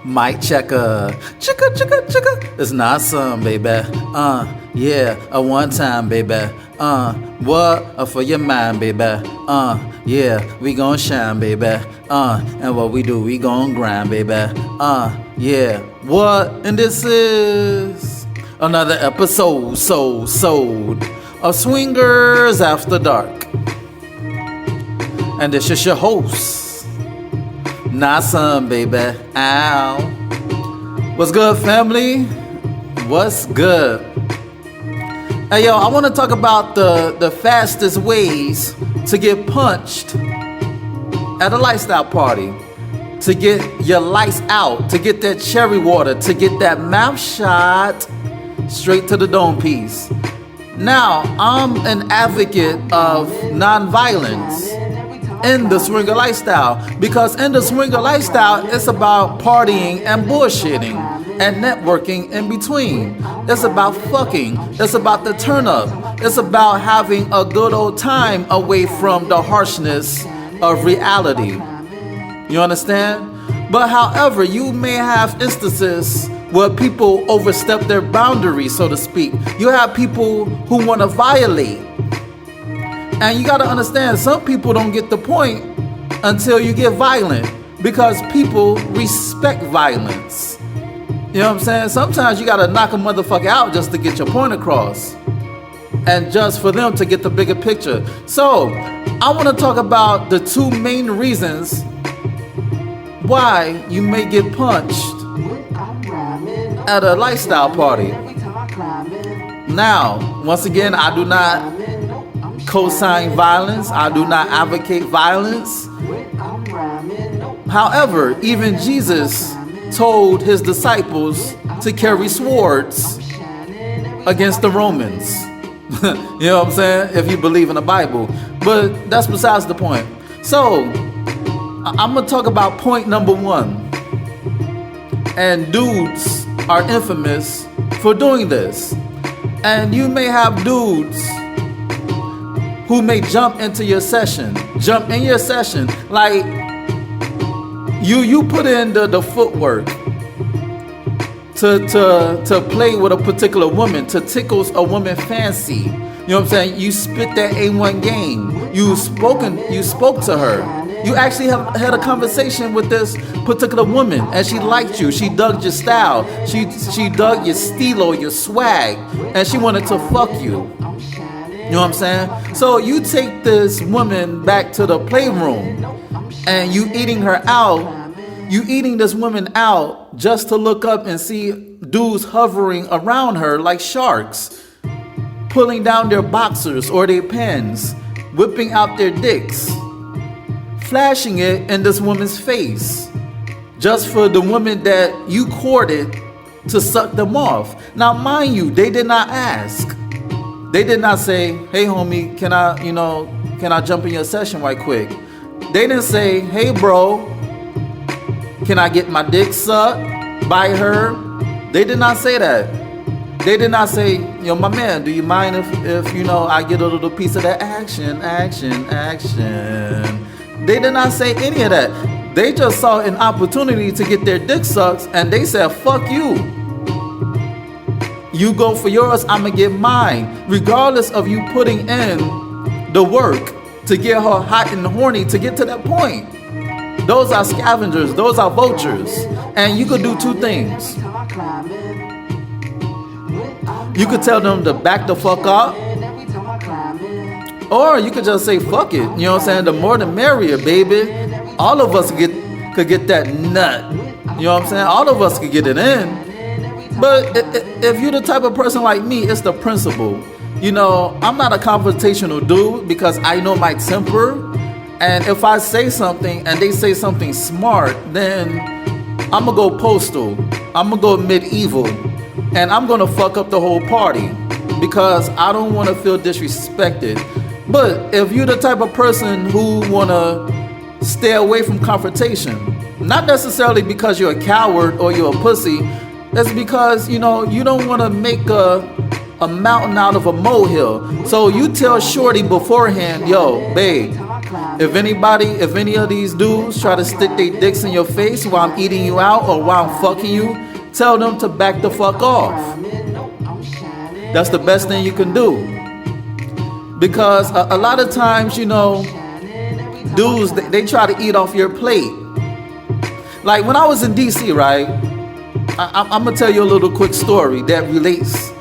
Mic checker. Chicka, chicka, chicka. It's not some, baby. Yeah, a one time, baby. What? For your mind, baby. Yeah, we gon' shine, baby. And what we do, we gon' grind, baby. Yeah, what? And this is another episode, of Swingers After Dark. And this is your host, not some, baby. Ow. What's good, family? What's good? Hey, yo, I want to talk about the fastest ways to get punched at a lifestyle party, to get your lights out, to get that cherry water, to get that mouth shot straight to the dome piece. Now, I'm an advocate of nonviolence in the swinger lifestyle, because in the swinger lifestyle, it's about partying and bullshitting and networking in between. It's about fucking. It's about the turn up. It's about having a good old time away from the harshness of reality. You understand? But however, you may have instances where people overstep their boundaries, so to speak. You have people who want to violate. And you got to understand, some people don't get the point until you get violent, because people respect violence. You know what I'm saying? Sometimes you got to knock a motherfucker out just to get your point across, and just for them to get the bigger picture. So I want to talk about the two main reasons why you may get punched at a lifestyle party. Now, once again, I do not co-sign violence. I do not advocate violence. However, even Jesus told his disciples to carry swords against the Romans. You know what I'm saying? If you believe in the Bible. But that's besides the point. So, I'm going to talk about point number one. And dudes are infamous for doing this. And you may have dudes who may jump in your session. Like, you put in the footwork to play with a particular woman, to tickle a woman fancy. You know what I'm saying? You spit that A1 game. You spoke to her. You actually have had a conversation with this particular woman, and she liked you. She dug your style. She dug your stilo, your swag, and she wanted to fuck you. You know what I'm saying? So you take this woman back to the playroom, and you eating this woman out just to look up and see dudes hovering around her like sharks, pulling down their boxers or their pants, whipping out their dicks, flashing it in this woman's face, just for the woman that you courted to suck them off. Now, mind you, they did not ask. They did not say, "Hey, homie, can I jump in your session right quick?" They didn't say, "Hey, bro, can I get my dick sucked by her?" They did not say that. They did not say, "Yo, my man, do you mind if I get a little piece of that action?" They did not say any of that. They just saw an opportunity to get their dick sucked, and they said, "Fuck you. You go for yours, I'ma get mine." Regardless of you putting in the work to get her hot and horny to get to that point. Those are scavengers. Those are vultures. And you could do two things. You could tell them to back the fuck up, or you could just say, "Fuck it." You know what I'm saying? The more the merrier, baby. All of us could get that nut. You know what I'm saying? All of us could get it in. But if you're the type of person like me, it's the principle. I'm not a confrontational dude, because I know my temper. And if I say something and they say something smart, then I'm going to go postal. I'm going to go medieval. And I'm going to fuck up the whole party, because I don't want to feel disrespected. But if you're the type of person who want to stay away from confrontation, not necessarily because you're a coward or you're a pussy, it's because, you don't want to make a mountain out of a molehill. So you tell shorty beforehand, "Yo, babe, If any of these dudes try to stick their dicks in your face while I'm eating you out or while I'm fucking you, tell them to back the fuck off. That's the best thing you can do. Because a lot of times, you know, dudes, they try to eat off your plate. Like when I was in DC, right? I'm gonna tell you a little quick story that relates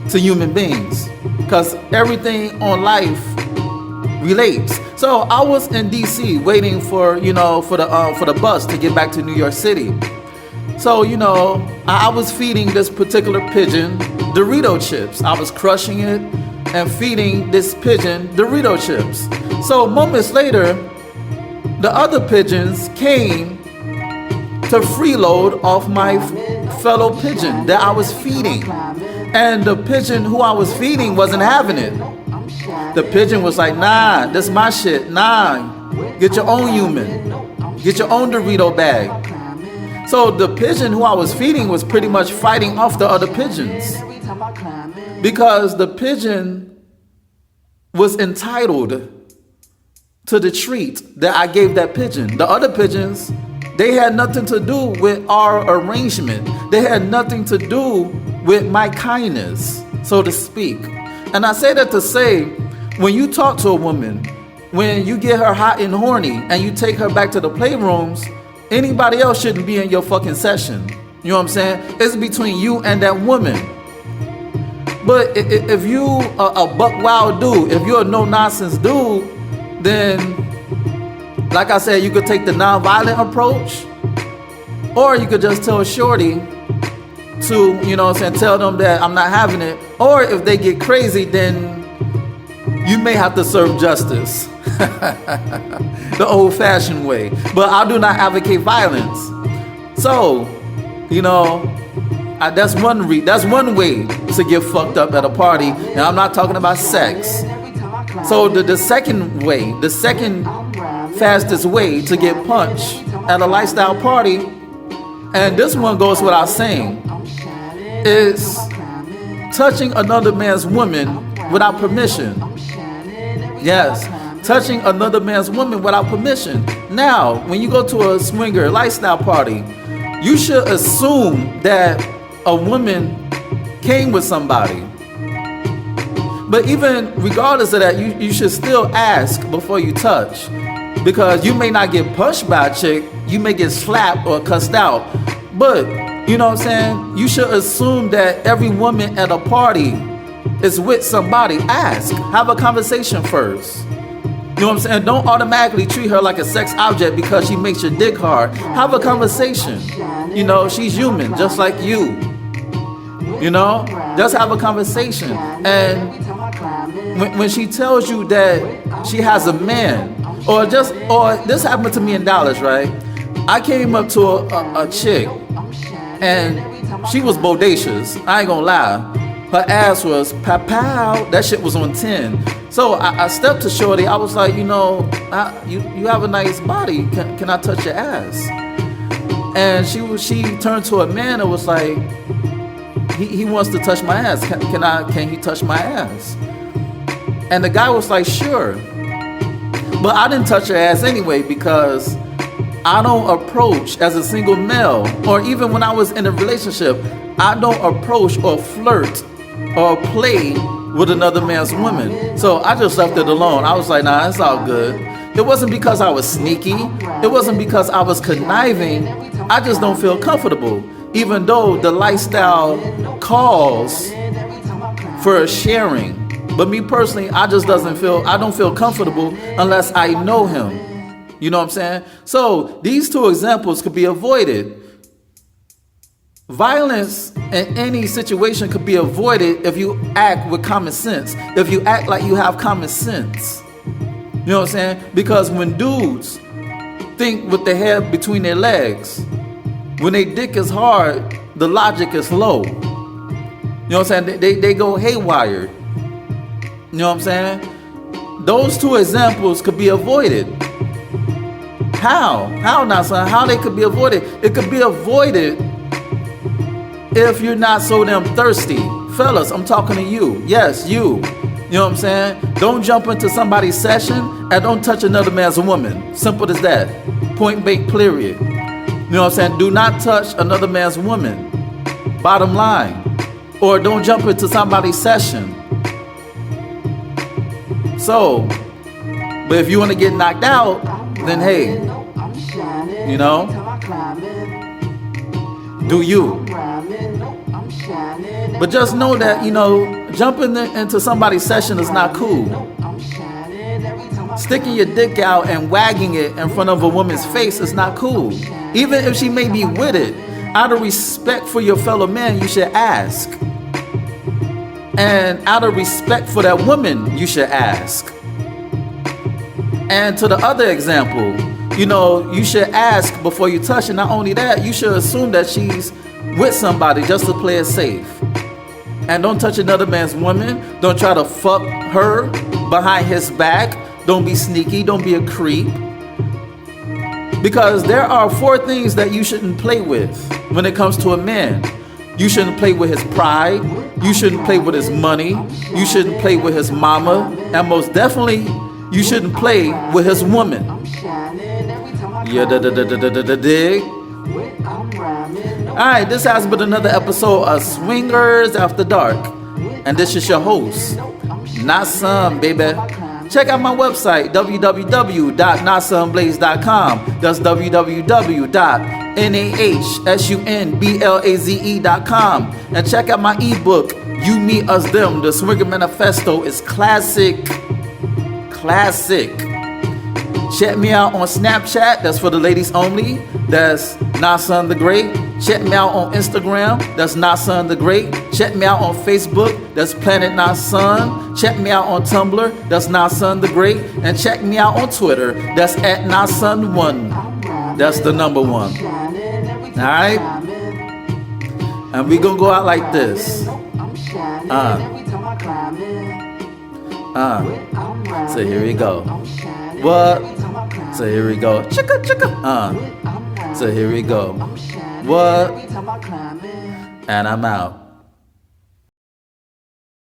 to human beings, because everything on life relates. So I was in DC waiting for, you know, for the bus to get back to New York City. So, you know, I was feeding this particular pigeon Dorito chips. I was crushing it and feeding this pigeon Dorito chips. So moments later, the other pigeons came to freeload off my fellow pigeon that I was feeding. And the pigeon who I was feeding wasn't having it. The pigeon was like, nah, this my shit. Nah, get your own human. Get your own Dorito bag. So the pigeon who I was feeding was pretty much fighting off the other pigeons, because the pigeon was entitled to the treat that I gave that pigeon. The other pigeons, they had nothing to do with our arrangement. They had nothing to do with my kindness, so to speak. And I say that to say, when you talk to a woman, when you get her hot and horny and you take her back to the playrooms, anybody else shouldn't be in your fucking session. You know what I'm saying? It's between you and that woman. But if you a buck wild dude, if you're a no nonsense dude, then like I said, you could take the non-violent approach, or you could just tell shorty to, you know what I'm saying, tell them that I'm not having it. Or if they get crazy, then you may have to serve justice. The old-fashioned way. But I do not advocate violence. So, you know, that's one way to get fucked up at a party. And I'm not talking about sex. So the second way, the second fastest way to get punched at a lifestyle party, and this one goes without saying, is touching another man's woman without permission. Yes, touching another man's woman without permission. Now, when you go to a swinger lifestyle party, you should assume that a woman came with somebody. But even regardless of that, you should still ask before you touch, because you may not get punched by a chick, you may get slapped or cussed out. But, you know what I'm saying, you should assume that every woman at a party is with somebody. Ask, have a conversation first. You know what I'm saying? Don't automatically treat her like a sex object because she makes your dick hard. Have a conversation. You know, she's human, just like you. You know, just have a conversation. And when she tells you that she has a man, or this happened to me in Dallas, right? I came up to a chick, and she was bodacious. I ain't gonna lie. Her ass was pow. That shit was on 10. So I stepped to shorty. I was like, you know, you have a nice body. Can I touch your ass? And she turned to a man and was like, he wants to touch my ass. Can he touch my ass? And the guy was like, sure. But I didn't touch her ass anyway, because I don't approach as a single male, or even when I was in a relationship, I don't approach or flirt or play with another man's woman. So I just left it alone. I was like, nah, it's all good. It wasn't because I was sneaky. It wasn't because I was conniving. I just don't feel comfortable, even though the lifestyle calls for sharing. But me personally, I don't feel comfortable unless I know him. You know what I'm saying? So these two examples could be avoided. Violence in any situation could be avoided if you act with common sense. If you act like you have common sense. You know what I'm saying? Because when dudes think with their head between their legs, when their dick is hard, the logic is low. You know what I'm saying? They go haywire. You know what I'm saying? Those two examples could be avoided. How? How not, son? How they could be avoided? It could be avoided if you're not so damn thirsty. Fellas, I'm talking to you. Yes, you. You know what I'm saying? Don't jump into somebody's session and don't touch another man's woman. Simple as that. Point blank, period. You know what I'm saying? Do not touch another man's woman. Bottom line. Or don't jump into somebody's session. So, but if you want to get knocked out, then hey, you know, do you. But just know that, you know, jumping into somebody's session is not cool. Sticking your dick out and wagging it in front of a woman's face is not cool. Even if she may be with it, out of respect for your fellow man, you should ask. And out of respect for that woman, you should ask. And to the other example, you know, you should ask before you touch. And not only that, you should assume that she's with somebody just to play it safe. And don't touch another man's woman. Don't try to fuck her behind his back. Don't be sneaky. Don't be a creep. Because there are 4 things that you shouldn't play with when it comes to a man. You shouldn't play with his pride. You shouldn't play with his money. You shouldn't play with his mama. And most definitely, you shouldn't play with his woman. Yeah, dig? Alright, this has been another episode of Swingers After Dark. And this is your host, Not Some, baby. Check out my website, www.notsunblaze.com. That's www.nahsunblaze.com. And check out my ebook, You Me Us Them. The Swinger Manifesto is classic. Check me out on Snapchat. That's for the ladies only. That's Nasun the Great. Check me out on Instagram. That's Nasun the Great. Check me out on Facebook. That's Planet Nasun. Check me out on Tumblr. That's Nasun the Great. And check me out on Twitter. That's at Nasun1. That's the number 1. Alright? And we gonna go out like this. So here we go. What? So here we go. Chicka chicka. So here we go. What? And I'm out.